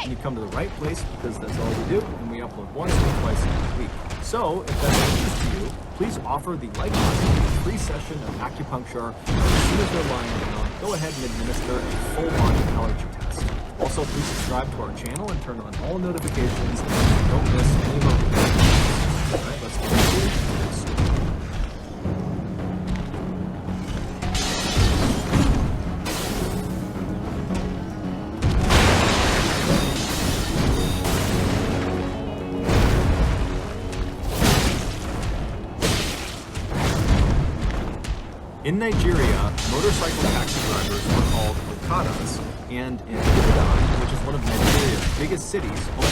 And you come to the right place because that's all we do, and we upload once or twice a week. So, if that's of interest to you, please offer the like button a free session of acupuncture. As soon as they're lying down, go ahead and administer a full-body allergy test. Also, please subscribe to our channel and turn on all notifications so you don't miss any of our videos. Alright, let's get into this story. In Nigeria, motorcycle taxi drivers are called okadas, and in Ibadan, which is one of Nigeria's biggest cities, home to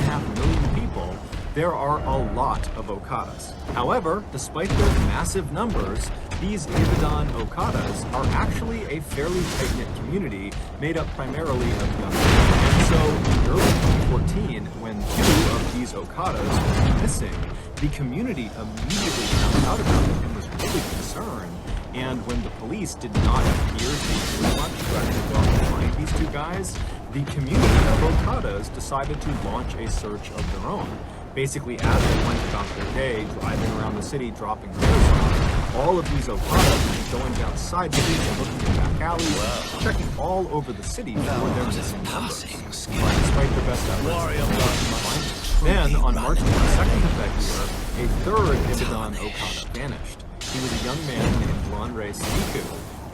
3.5 million people, there are a lot of okadas. However, despite their massive numbers, these Ibadan okadas are actually a fairly tight-knit community made up primarily of young men. And so, in early 2014, when 2 of these okadas were missing, the community immediately found out about it and was really concerned. And when the police did not appear to be doing much to actually go out and find these 2 guys, the community of okadas decided to launch a search of their own. Basically, as they went about their day, driving around the city, dropping cars off, all of these okadas would be going down side streets and looking in back alleys, checking all over the city for their missing members. Despite their best efforts, then, on March 22nd of that year, a third Ibadan okada vanished. He was a young man named Lanre Siku,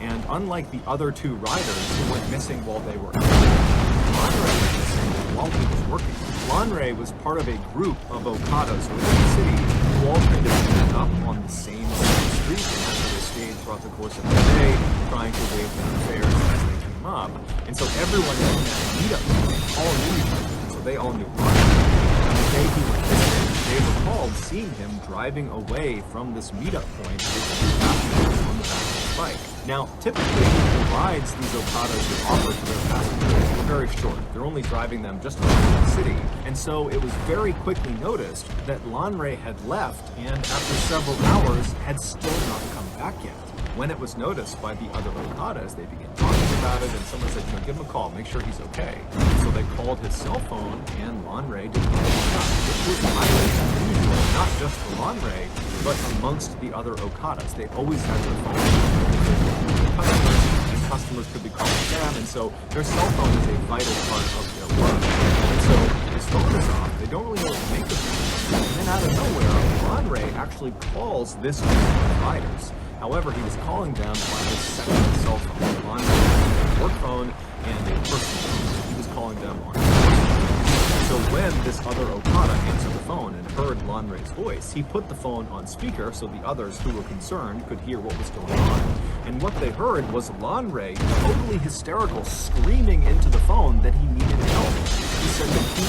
and unlike the other 2 riders who went missing while they were Lanre went missing while he was working. Lanre was part of a group of okadas within the city who all kind of met up on the same street, and that's where they stayed throughout the course of the day, trying to waive their fares as they came up. And so everyone in that meetup point all knew each other, and so they all knew Lanre. On the day he went missing, they recalled seeing him driving away from this meetup point with 2 passengers on the back of his bike. Now, typically, the rides these okadas would offer to their passengers were very short. They're only driving them just around the city. And so it was very quickly noticed that Lanre had left and after several hours had still not come back yet. When it was noticed by the other okadas, they began talking about it, and someone said, give him a call, make sure he's okay. So they called his cell phone, and Lanre did not pick up. This was highly unusual, not just for Lanre, but amongst the other okadas. They always had their phones customers, and customers could be calling them, and so their cell phone is a vital part of their work. And so his phone is off, they don't really know what to make of it. And then out of nowhere, Lanre actually calls this group of riders. However, he was calling them on his second cell phone. Lanre had a work phone and a personal phone. He was calling them on his personal phone. So when this other okada answered the phone and heard Lanre's voice, he put the phone on speaker so the others who were concerned could hear what was going on. And what they heard was Lanre, totally hysterical, screaming into the phone that he needed help. He said that he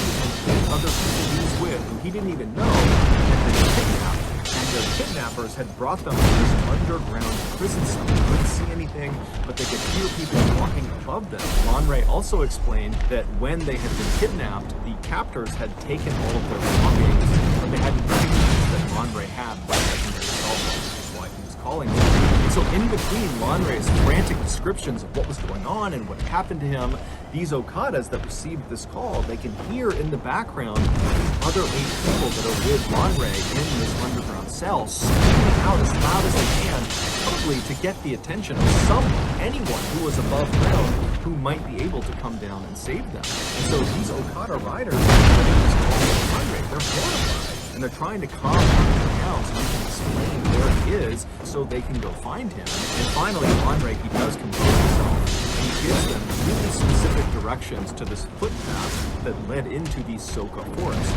and 8 other people he was with, who he didn't even know, had been kidnapped. And their kidnappers had brought them to this underground prison cell. They couldn't see anything, but they could hear people walking above them. Lanre also explained that when they had been kidnapped, the captors had taken all of their belongings, but they hadn't recognized that Lanre had the secondary cell phone, which is why he was calling them. And so in between Lanre's frantic descriptions of what was going on and what happened to him, these okadas that received this call, they can hear in the background these other 8 people that are with Lanre in this underground cell screaming out as loud as they can, probably to get the attention of someone, anyone who was above ground who might be able to come down and save them. And so these okada riders, Lanre, they're horrified. And they're trying to calm him down so he can explain where he is so they can go find him. And finally, Lanre, he does compose himself, and he gives them really specific directions to this footpath that led into the Soka Forest.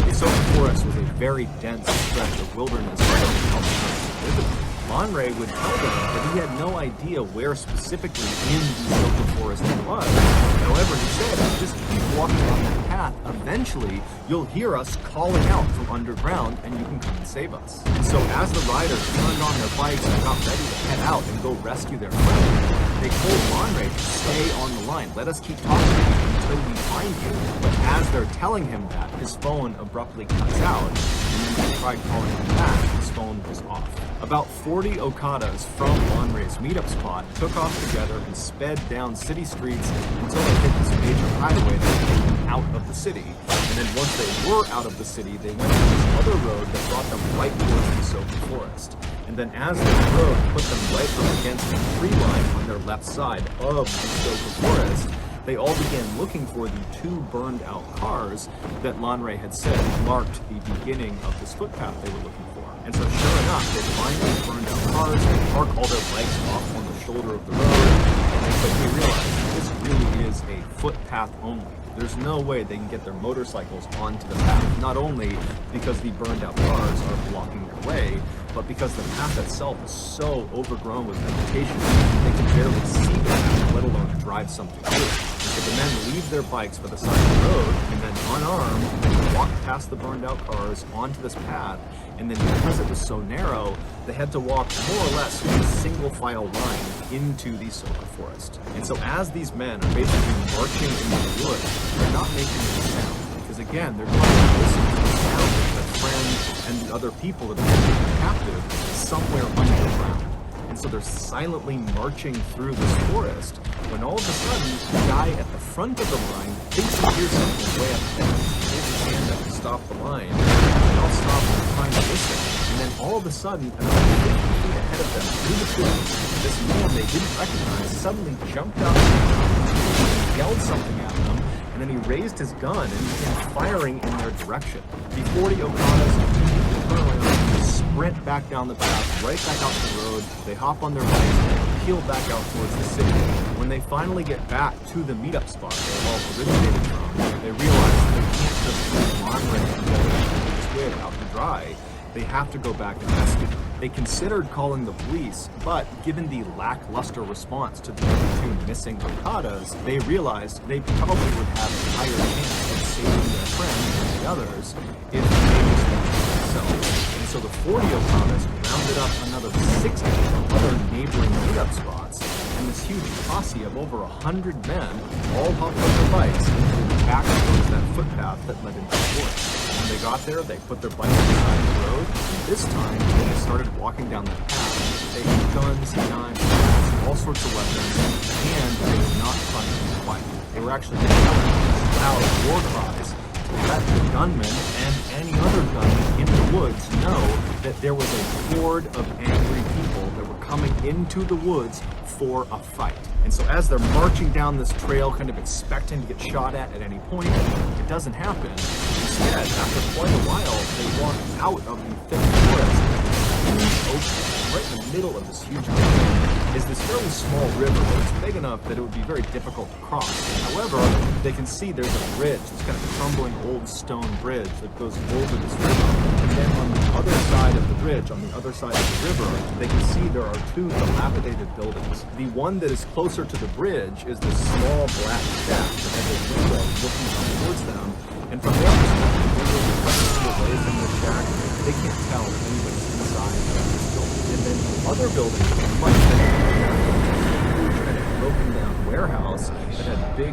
The Soka Forest was a very dense stretch of wilderness right on the outskirts of Ibadan. Lanre would tell them that he had no idea where specifically in the Soka Forest he was. However, he said, just keep walking on that path. Eventually, you'll hear us calling out from underground, and you can come and save us. And so as the riders turned on their bikes and got ready to head out and go rescue their friend, they told Lanre to stay on the line. Let us keep talking to you until we find you. But as they're telling him that, his phone abruptly cuts out, and they tried calling him back, his phone was off. About 40 Okadas from Lanre's meetup spot took off together and sped down city streets until they hit this major highway that would take them out of the city. And then once they were out of the city, they went to this other road that brought them right towards the Soka forest. And then as this road put them right up against the tree line on their left side of the Soka forest, they all began looking for the two burned out cars that Lanre had said marked the beginning of this footpath they were looking for. And so sure enough, they find these burned out cars, they park all their bikes off on the shoulder of the road, and they quickly realize this really is a footpath only. There's no way they can get their motorcycles onto the path, not only because the burned out cars are blocking their way, but because the path itself is so overgrown with vegetation, they can barely see the path, let alone drive something through it. So the men leave their bikes by the side of the road, and then unarmed, they walk past the burned out cars onto this path, and then because it was so narrow, they had to walk more or less in a single file line into the Soka forest. And so as these men are basically marching into the woods, they're not making any sound, because again, they're trying to listen to the sound of their friend and the other people that are taken captive somewhere underground. And so they're silently marching through this forest when all of a sudden, the guy at the front of the line thinks he hears something way up there. He holds his hand up to stop the line. They all stop and trying to listen. And then all of a sudden, about 50 feet ahead of them through the trees, this man they didn't recognize suddenly jumped out of the ground, yelled something at them, and then he raised his gun and began firing in their direction. The 40 Okadas turn around, sprint back down the path, right back out to the road. They hop on their bikes and peel back out towards the city. When they finally get back to the meetup spot where it all originated from, they realize that they can't just leave Lanre together this way out to dry. They have to go back and rescue them. They considered calling the police, but given the lackluster response to the other two missing Okadas, they realized they probably would have a higher chance of saving their friends than the others if they just went themselves. And so the 40 Okadas rounded up another 60 from other neighboring meetup spots, and this huge posse of over 100 men all hopped on their bikes and moved back towards that footpath that led into the forest. When they got there, they put their bikes beside the road, and this time, when they started walking down the path, they had guns, knives, all sorts of weapons, and they were not trying to be quiet. They were actually yelling loud war cries to let the gunmen and any other gunmen in the woods know that there was a horde of angry people that were coming into the woods for a fight. And so as they're marching down this trail, kind of expecting to get shot at any point, it doesn't happen. Instead, after quite a while, they walk out of the thick forest. Huge ocean, right in the middle of this huge ocean, is this fairly small river, but it's big enough that it would be very difficult to cross. However, they can see there's a bridge, this kind of crumbling old stone bridge that goes over this river. And then on the other side of the bridge, on the other side of the river, they can see there are two dilapidated buildings. The one that is closer to the bridge is this small black shack that has a window looking up towards them. And from their perspective, they're really pressing away from the shack. They can't tell if anybody's inside of this building. And then the other building is much bigger, huge kind of broken down warehouse that had big